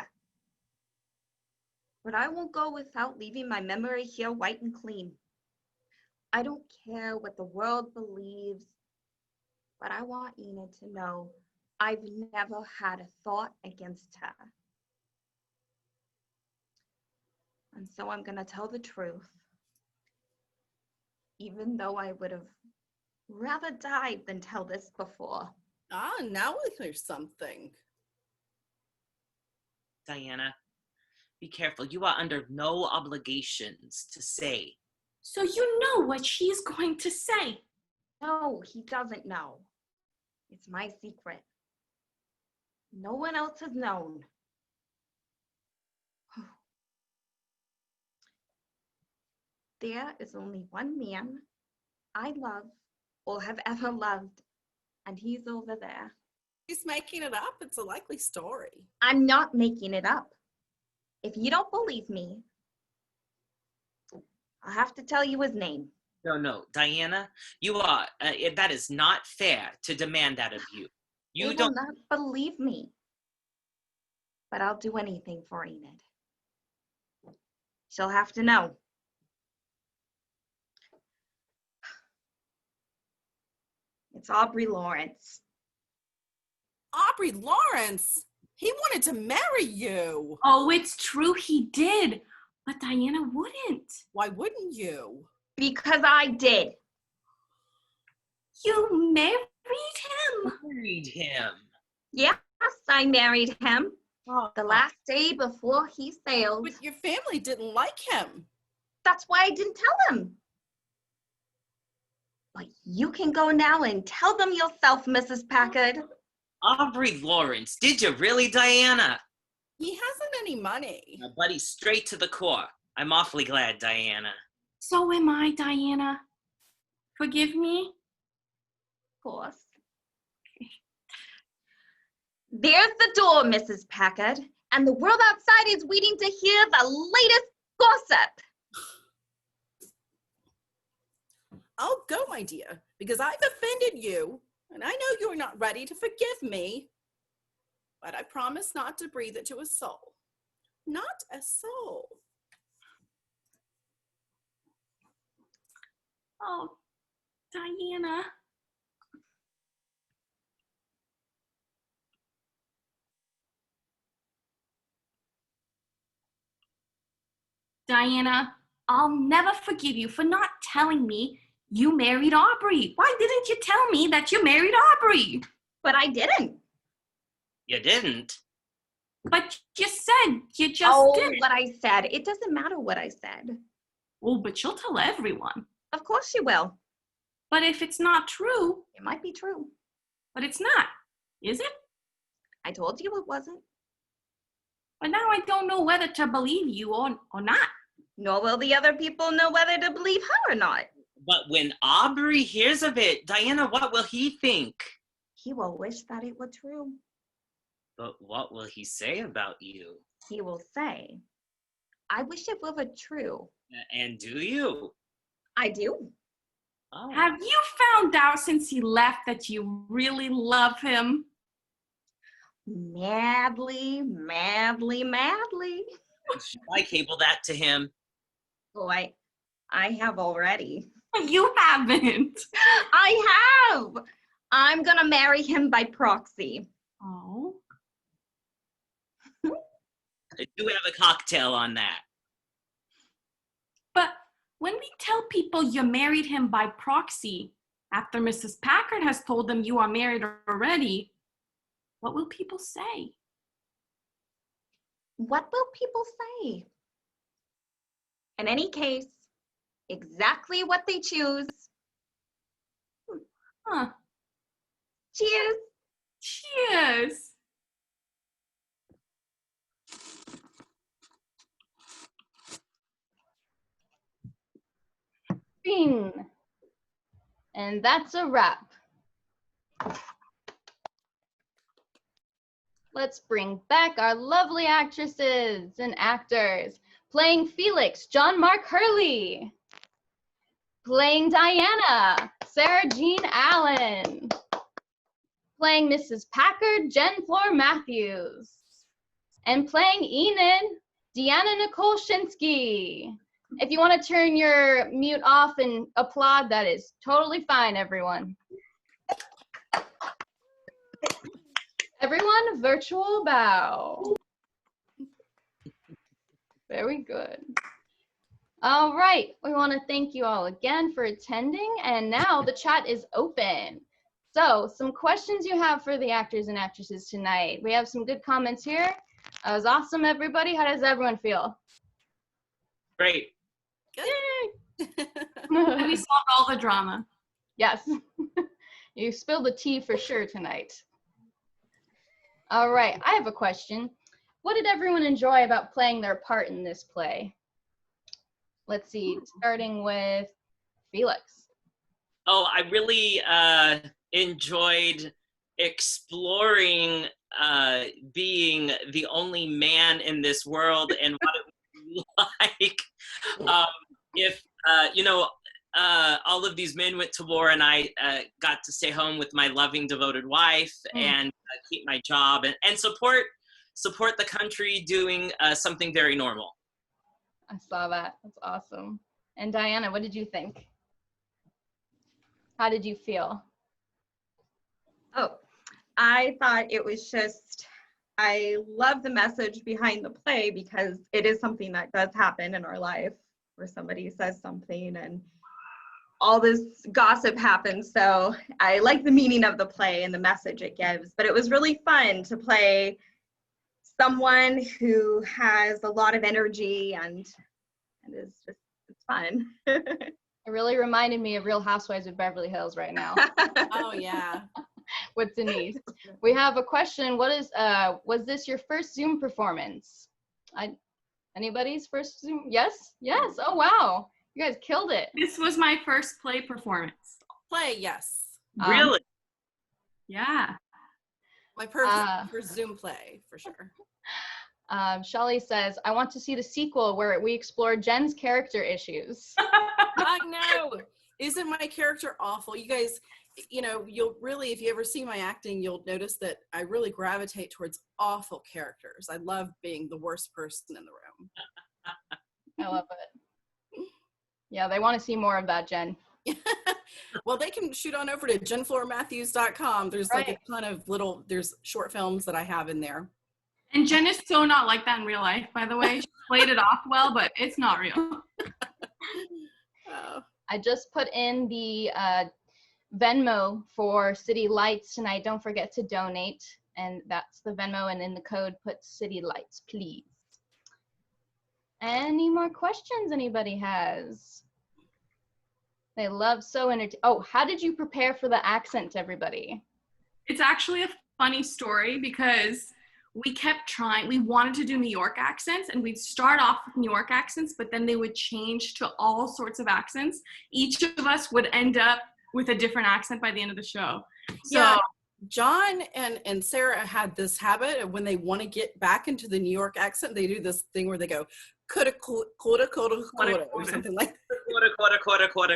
[SPEAKER 7] But I won't go without leaving my memory here white and clean. I don't care what the world believes, but I want Enid to know I've never had a thought against her. And so I'm gonna tell the truth, even though I would have rather died than tell this before.
[SPEAKER 6] Ah, now we hear something.
[SPEAKER 4] Diana, be careful. You are under no obligations to say.
[SPEAKER 5] So you know what she's going to say.
[SPEAKER 7] No, he doesn't know. It's my secret. No one else has known. There is only one man I love or have ever loved, and he's over there.
[SPEAKER 6] She's making it up. It's a likely story.
[SPEAKER 7] I'm not making it up. If you don't believe me, I'll have to tell you his name.
[SPEAKER 4] No, Diana, you are, that is not fair to demand that of you. You
[SPEAKER 7] They
[SPEAKER 4] don't.
[SPEAKER 7] will not believe me, but I'll do anything for Enid. She'll have to know. It's Aubrey Lawrence.
[SPEAKER 6] Aubrey Lawrence? He wanted to marry you.
[SPEAKER 5] Oh, it's true he did. But Diana wouldn't.
[SPEAKER 6] Why wouldn't you?
[SPEAKER 7] Because I did.
[SPEAKER 5] You married him?
[SPEAKER 4] Married him.
[SPEAKER 7] Yes, I married him
[SPEAKER 4] Oh,
[SPEAKER 7] the last day before he sailed.
[SPEAKER 6] But your family didn't like him.
[SPEAKER 7] That's why I didn't tell him. But you can go now and tell them yourself, Mrs. Packard.
[SPEAKER 4] Aubrey Lawrence, did you really, Diana?
[SPEAKER 6] He hasn't any money.
[SPEAKER 4] My buddy, straight to the core. I'm awfully glad, Diana.
[SPEAKER 5] So am I, Diana. Forgive me?
[SPEAKER 7] Of course. There's the door, Mrs. Packard, and the world outside is waiting to hear the latest gossip.
[SPEAKER 6] I'll go, my dear, because I've offended you, and I know you're not ready to forgive me. But I promise not to breathe it to a soul. Not a soul.
[SPEAKER 5] Oh, Diana. Diana, I'll never forgive you for not telling me you married Aubrey. Why didn't you tell me that you married Aubrey?
[SPEAKER 7] But I didn't.
[SPEAKER 4] You didn't?
[SPEAKER 5] But you said you just did.
[SPEAKER 7] What I said. It doesn't matter what I said.
[SPEAKER 5] Oh, but you'll tell everyone.
[SPEAKER 7] Of course you will.
[SPEAKER 5] But if it's not true,
[SPEAKER 7] It might be true.
[SPEAKER 5] but it's not, is it?
[SPEAKER 7] I told you it wasn't.
[SPEAKER 5] But now I don't know whether to believe you or not.
[SPEAKER 7] Nor will the other people know whether to believe her or not.
[SPEAKER 4] But when Aubrey hears of it, Diana, what will he think?
[SPEAKER 7] He will wish that it were true.
[SPEAKER 4] But what will he say about you?
[SPEAKER 7] He will say, I wish it were true.
[SPEAKER 4] And do you?
[SPEAKER 7] I do.
[SPEAKER 4] Oh.
[SPEAKER 5] Have you found out since he left that you really love him?
[SPEAKER 7] Madly, madly, madly.
[SPEAKER 4] Should I cable that to him?
[SPEAKER 7] Oh, I have already.
[SPEAKER 5] You haven't.
[SPEAKER 7] I have. I'm gonna marry him by proxy.
[SPEAKER 5] Oh.
[SPEAKER 4] I do have a cocktail on that.
[SPEAKER 5] But when we tell people you married him by proxy, after Mrs. Packard has told them you are married already, what will people say?
[SPEAKER 7] What will people say? In any case, exactly what they choose.
[SPEAKER 5] Huh.
[SPEAKER 7] Cheers.
[SPEAKER 5] Cheers.
[SPEAKER 3] Bing. And that's a wrap. Let's bring back our lovely actresses and actors. Playing Felix, John Mark Hurley. Playing Diana, Sarah Jean Allen. Playing Mrs. Packard, Jen Flor Matthews. And playing Enid, Deanna Nicole Shinsky. If you want to turn your mute off and applaud, that is totally fine, everyone. Everyone, virtual bow. Very good. All right, we want to thank you all again for attending, and now the chat is open. So, some questions you have for the actors and actresses tonight. We have some good comments here. That was awesome, everybody. How does everyone feel?
[SPEAKER 4] Great.
[SPEAKER 6] Good.
[SPEAKER 5] We solved all the drama.
[SPEAKER 3] Yes, you spilled the tea for sure tonight. All right, I have a question. What did everyone enjoy about playing their part in this play? Let's see, starting with Felix.
[SPEAKER 4] Oh, I really enjoyed exploring being the only man in this world and what it would be like if, all of these men went to war and I got to stay home with my loving, devoted wife and keep my job and support the country doing something very normal.
[SPEAKER 3] I saw that. That's awesome. And Diana, what did you think? How did you feel?
[SPEAKER 7] Oh, I thought it was just, I love the message behind the play because it is something that does happen in our life where somebody says something and all this gossip happens. So I like the meaning of the play and the message it gives, but it was really fun to play someone who has a lot of energy and is just, it's fun.
[SPEAKER 3] It really reminded me of Real Housewives of Beverly Hills right now
[SPEAKER 6] Oh yeah.
[SPEAKER 3] with Denise. We have a question. What is, was this your first Zoom performance? Anybody's first Zoom? Yes? Yes. Oh, wow. You guys killed it.
[SPEAKER 5] This was my first play performance.
[SPEAKER 6] Play, yes.
[SPEAKER 4] Really?
[SPEAKER 5] Yeah.
[SPEAKER 6] My first Zoom play for sure.
[SPEAKER 3] Shelly says, I want to see the sequel where we explore Jen's character issues.
[SPEAKER 6] I know. Isn't my character awful? You guys, you know, you'll really, if you ever see my acting, you'll notice that I really gravitate towards awful characters. I love being the worst person in the room.
[SPEAKER 3] I love it. Yeah, they want to see more of that, Jen.
[SPEAKER 6] Well, they can shoot on over to jenfloramatthews.com. There's like a ton of there's short films that I have in there.
[SPEAKER 5] And Jen is so not like that in real life, by the way. She played it off well, but it's not real.
[SPEAKER 6] Oh.
[SPEAKER 3] I just put in the Venmo for City Lights tonight. Don't forget to donate. And that's the Venmo. And in the code, put City Lights, please. Any more questions anybody has? They love so entertaining. Oh, how did you prepare for the accent, everybody?
[SPEAKER 5] It's actually a funny story because we kept trying. We wanted to do New York accents, and we'd start off with New York accents, but then they would change to all sorts of accents. Each of us would end up with a different accent by the end of the show. So
[SPEAKER 6] yeah, John and Sarah had this habit of when they want to get back into the New York accent, they do this thing where they go, coulda, or something like that.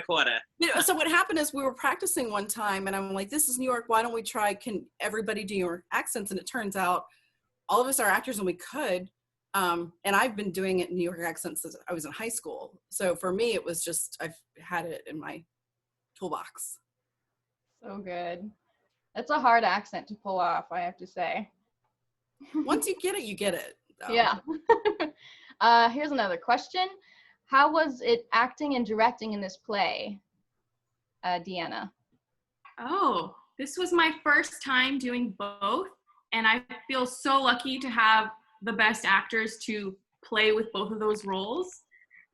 [SPEAKER 4] Quarter.
[SPEAKER 6] You know, so what happened is we were practicing one time, and I'm like, this is New York. Why don't we try, can everybody do New York accents? And it turns out all of us are actors and we could. And I've been doing it in New York accents since I was in high school. So for me, it was just, I've had it in my toolbox.
[SPEAKER 3] So good. That's a hard accent to pull off, I have to say.
[SPEAKER 6] Once you get it, you get it. Though.
[SPEAKER 3] Yeah. Here's another question. How was it acting and directing in this play, Deanna?
[SPEAKER 5] Oh, this was my first time doing both. And I feel so lucky to have the best actors to play with both of those roles.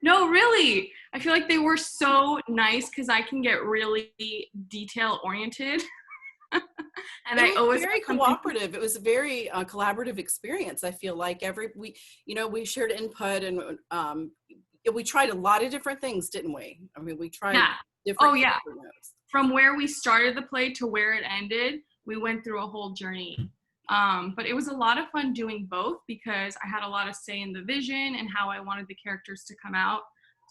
[SPEAKER 5] No, really. I feel like they were so nice because I can get really detail oriented. And
[SPEAKER 6] it was very cooperative. It was a very collaborative experience. I feel like we shared input and we tried a lot of different things, didn't we? I mean, we tried different.
[SPEAKER 5] Oh yeah. From where we started the play to where it ended, we went through a whole journey. But it was a lot of fun doing both because I had a lot of say in the vision and how I wanted the characters to come out.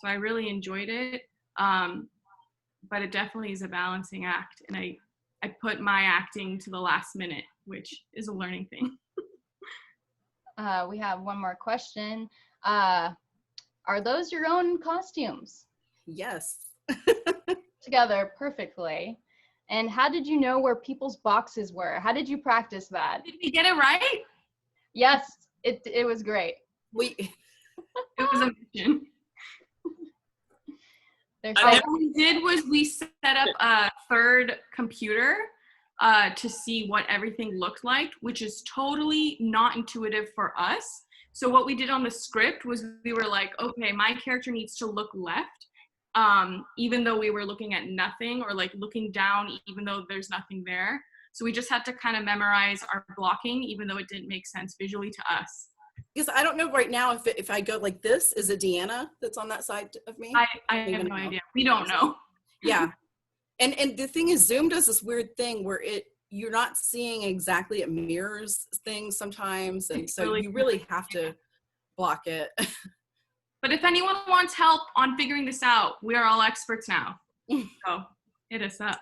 [SPEAKER 5] So I really enjoyed it. But it definitely is a balancing act. And I put my acting to the last minute, which is a learning thing.
[SPEAKER 3] We have one more question. Are those your own costumes?
[SPEAKER 6] Yes.
[SPEAKER 3] Together perfectly. And how did you know where people's boxes were? How did you practice that?
[SPEAKER 5] Did we get it right?
[SPEAKER 3] Yes, it was great.
[SPEAKER 5] It was a mission.
[SPEAKER 3] What
[SPEAKER 5] we did was we set up a third computer to see what everything looked like, which is totally not intuitive for us. So what we did on the script was we were like, okay, my character needs to look left, even though we were looking at nothing, or like looking down, even though there's nothing there. So we just had to kind of memorize our blocking, even though it didn't make sense visually to us.
[SPEAKER 6] Because I don't know right now if I go like this, is it Deanna that's on that side of me?
[SPEAKER 5] I have no idea. We don't know.
[SPEAKER 6] Yeah. And the thing is, Zoom does this weird thing where you're not seeing exactly, it mirrors things sometimes. And so you really have to block it.
[SPEAKER 5] But if anyone wants help on figuring this out, we are all experts now. So hit us up.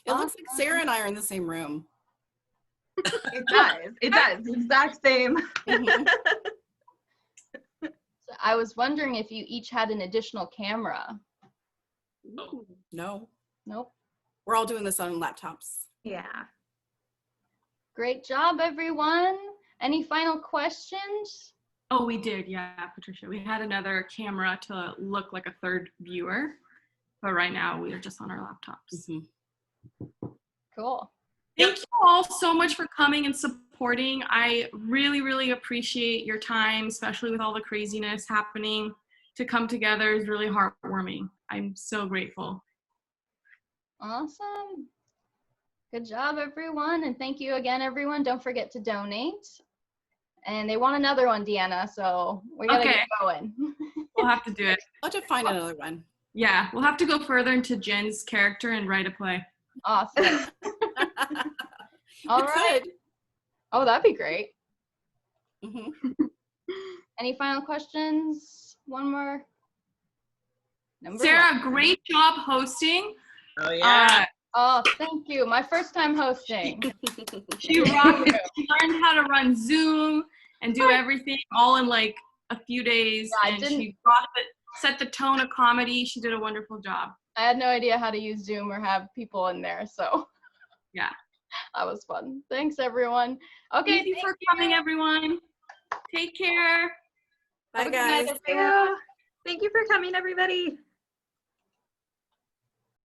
[SPEAKER 6] It looks like Sarah and I are in the same room.
[SPEAKER 7] It does. It does. Exact same.
[SPEAKER 3] So I was wondering if you each had an additional camera.
[SPEAKER 6] No.
[SPEAKER 3] Nope.
[SPEAKER 6] We're all doing this on laptops.
[SPEAKER 7] Yeah.
[SPEAKER 3] Great job, everyone. Any final questions?
[SPEAKER 5] Oh, we did, yeah, Patricia. We had another camera to look like a third viewer, but right now we are just on our laptops.
[SPEAKER 3] Cool.
[SPEAKER 5] Thank you all so much for coming and supporting. I really, really appreciate your time, especially with all the craziness happening. To come together is really heartwarming. I'm so grateful.
[SPEAKER 3] Awesome. Good job, everyone. And thank you again, everyone. Don't forget to donate. And they want another one, Deanna, so we gotta get going.
[SPEAKER 5] We'll have to do it.
[SPEAKER 6] I'll just find another one.
[SPEAKER 5] Yeah, we'll have to go further into Jen's character and write a play.
[SPEAKER 3] Awesome. All right. Oh, that'd be great. Any final questions? One more.
[SPEAKER 5] Sarah, great job hosting.
[SPEAKER 4] Oh, yeah.
[SPEAKER 3] Oh, thank you. My first time hosting.
[SPEAKER 5] She rocked it. She learned how to run Zoom and do everything all in like a few days.
[SPEAKER 3] Yeah,
[SPEAKER 5] and she brought it, set the tone of comedy. She did a wonderful job.
[SPEAKER 3] I had no idea how to use Zoom or have people in there, so
[SPEAKER 5] yeah,
[SPEAKER 3] that was fun. Thanks, everyone. Okay,
[SPEAKER 5] thank you for coming, everyone. Take care.
[SPEAKER 6] Bye, guys.
[SPEAKER 7] Thank you for coming, everybody.